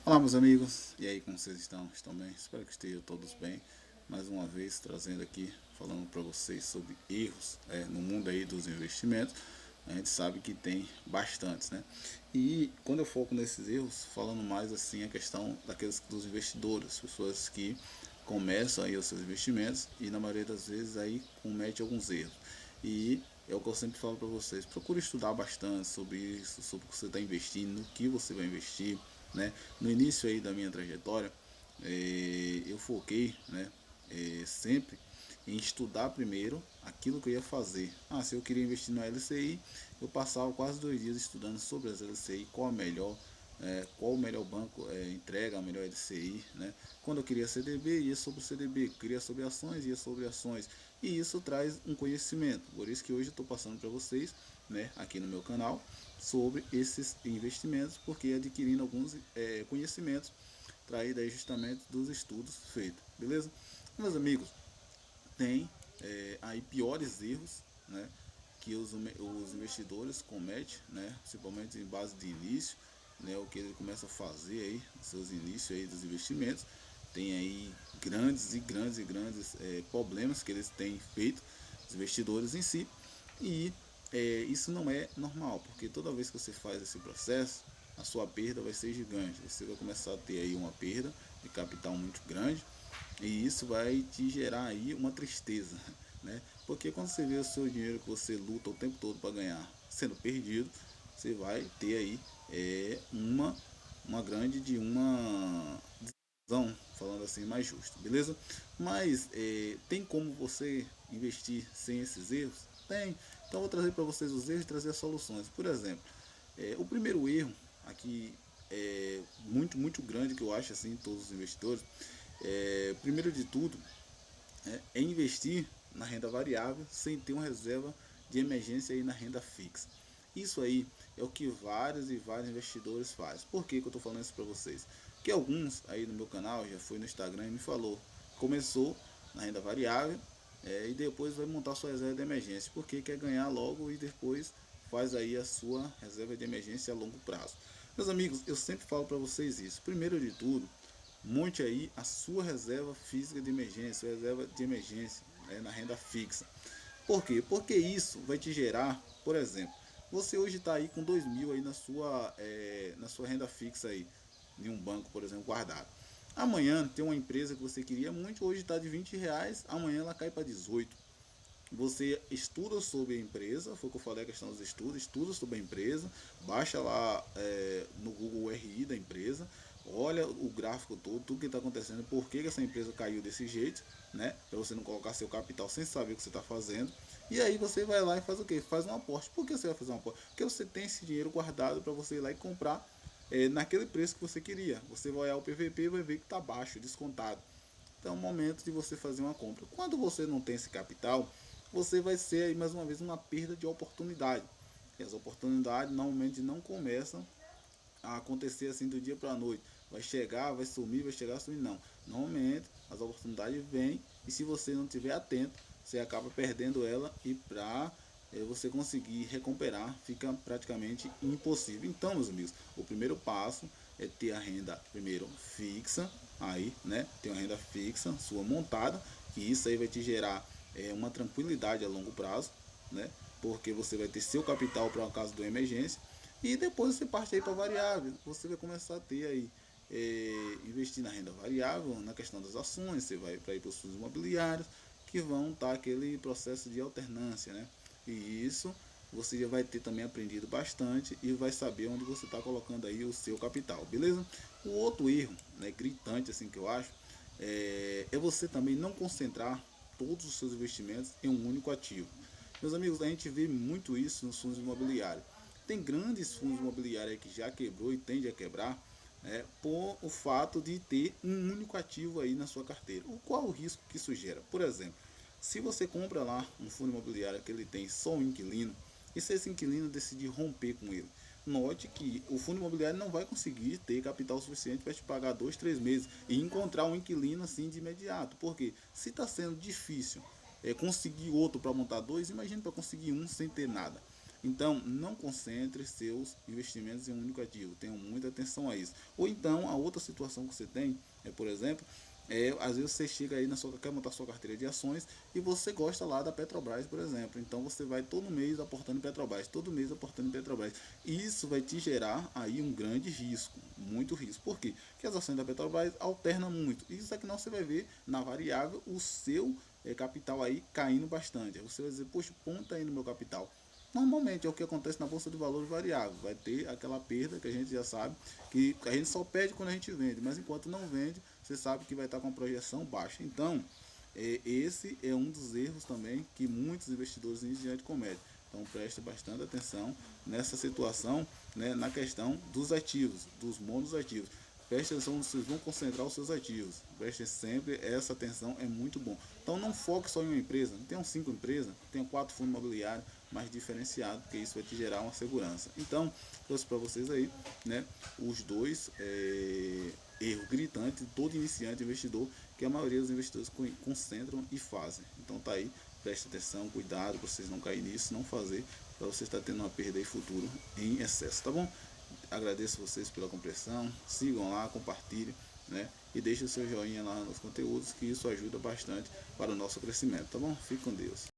Olá, meus amigos, e aí, como vocês estão? Estão bem? Espero que estejam todos bem. Mais uma vez, trazendo aqui, falando para vocês sobre erros no mundo aí dos investimentos. A gente sabe que tem bastantes, né? E quando eu foco nesses erros, falando mais assim a questão daqueles dos investidores, pessoas que começam aí os seus investimentos e na maioria das vezes aí comete alguns erros. E é o que eu sempre falo para vocês, procure estudar bastante sobre isso, sobre o que você está investindo, no que você vai investir, né? No início aí da minha trajetória, eu foquei, né, sempre em estudar primeiro aquilo que eu ia fazer. Se eu queria investir na LCI, eu passava quase 2 dias estudando sobre as LCI, qual a melhor, qual o melhor banco entrega a melhor LCI, né? Quando eu queria CDB, ia sobre o CDB, queria sobre ações, ia sobre ações. E isso traz um conhecimento. Por isso que hoje eu estou passando para vocês, né, aqui no meu canal, sobre esses investimentos, porque adquirindo alguns conhecimentos traídos aí justamente dos estudos feitos, beleza? Meus amigos, tem aí piores erros, né, que os investidores cometem, né, principalmente em base de início, né, o que ele começa a fazer aí, seus inícios aí dos investimentos, tem aí grandes problemas que eles têm feito, os investidores em si, e isso não é normal, porque toda vez que você faz esse processo, a sua perda vai ser gigante, você vai começar a ter aí uma perda de capital muito grande, e isso vai te gerar aí uma tristeza, né? Porque quando você vê o seu dinheiro que você luta o tempo todo para ganhar sendo perdido, você vai ter aí uma grande de uma visão, falando assim mais justo, beleza? Mas tem como você investir sem esses erros? Tem. Então eu vou trazer para vocês os erros e trazer as soluções. Por exemplo, o primeiro erro aqui é muito grande que eu acho assim todos os investidores, primeiro de tudo, é investir na renda variável sem ter uma reserva de emergência aí na renda fixa. Isso aí é o que vários e vários investidores fazem. Por que eu estou falando isso para vocês? Porque alguns aí no meu canal, já foi no Instagram e me falou, começou na renda variável e depois vai montar sua reserva de emergência, porque quer ganhar logo e depois faz aí a sua reserva de emergência a longo prazo. Meus amigos, eu sempre falo para vocês isso. Primeiro de tudo, monte aí a sua reserva física de emergência, reserva de emergência, né, na renda fixa. Por quê? Porque isso vai te gerar, por exemplo, você hoje está aí com 2.000 aí na sua renda fixa aí, em um banco, por exemplo, guardado. Amanhã tem uma empresa que você queria muito, hoje está de R$ 20, amanhã ela cai para 18. Você estuda sobre a empresa, foi o que eu falei a questão dos estudos, estuda sobre a empresa, baixa lá no Google o RI da empresa, olha o gráfico todo, tudo que está acontecendo, por que essa empresa caiu desse jeito, né? Para você não colocar seu capital sem saber o que você está fazendo. E aí você vai lá e faz o quê? Faz um aporte. Por que você vai fazer um aporte? Porque você tem esse dinheiro guardado para você ir lá e comprar naquele preço que você queria. Você vai olhar o PVP e vai ver que está baixo, descontado. Então é o momento de você fazer uma compra. Quando você não tem esse capital, você vai ser aí mais uma vez uma perda de oportunidade. E as oportunidades normalmente não começam a acontecer assim do dia para a noite. Vai chegar, vai sumir, vai chegar, sumir. Não. Normalmente as oportunidades vêm e se você não estiver atento, você acaba perdendo ela e para você conseguir recuperar fica praticamente impossível. Então, meus amigos, o primeiro passo é ter a renda primeiro fixa, aí, né? Ter uma renda fixa sua montada, que isso aí vai te gerar uma tranquilidade a longo prazo, né? Porque você vai ter seu capital para o caso de uma emergência e depois você parte aí para variável. Você vai começar a ter aí, investir na renda variável, na questão das ações, você vai para ir para os fundos imobiliários, que vão estar aquele processo de alternância, né? E isso você já vai ter também aprendido bastante e vai saber onde você está colocando aí o seu capital, beleza? O outro erro, né, gritante assim que eu acho, é você também não concentrar todos os seus investimentos em um único ativo. Meus amigos, a gente vê muito isso nos fundos imobiliários. Tem grandes fundos imobiliários que já quebrou e tende a quebrar, né, por o fato de ter um único ativo aí na sua carteira. Qual o risco que isso gera? Por exemplo, se você compra lá um fundo imobiliário que ele tem só um inquilino, e se esse inquilino decidir romper com ele, note que o fundo imobiliário não vai conseguir ter capital suficiente para te pagar 2, 3 meses e encontrar um inquilino assim de imediato. Porque se está sendo difícil conseguir outro para montar dois, imagine para conseguir um sem ter nada. Então, não concentre seus investimentos em um único ativo. Tenham muita atenção a isso. Ou então, a outra situação que você tem é, por exemplo, às vezes você chega aí quer montar sua carteira de ações e você gosta lá da Petrobras, por exemplo. Então você vai todo mês aportando em Petrobras, todo mês aportando em Petrobras. Isso vai te gerar aí um grande risco, muito risco. Por quê? Porque as ações da Petrobras alternam muito. Isso aqui não você vai ver na variável o seu capital aí caindo bastante. Aí você vai dizer, poxa, ponta aí no meu capital. Normalmente é o que acontece na bolsa de valores variável. Vai ter aquela perda que a gente já sabe, que a gente só perde quando a gente vende, mas enquanto não vende, você sabe que vai estar com a projeção baixa. Então, esse é um dos erros também que muitos investidores iniciantes cometem. Então, preste bastante atenção nessa situação, né, na questão dos ativos, dos monos ativos. Preste atenção, vocês vão concentrar os seus ativos. Preste sempre essa atenção, é muito bom. Então não foque só em uma empresa. Tenham 5 empresas, tenham 4 fundos imobiliários mais diferenciados, porque isso vai te gerar uma segurança. Então, trouxe para vocês aí, né, os dois erros gritantes de todo iniciante investidor, que a maioria dos investidores concentram e fazem. Então tá aí, preste atenção, cuidado para vocês não caírem nisso, não fazer, para você estar tendo uma perda aí futuro em excesso, tá bom? Agradeço vocês pela compreensão, sigam lá, compartilhem, né? E deixem o seu joinha lá nos conteúdos, que isso ajuda bastante para o nosso crescimento, tá bom? Fique com Deus.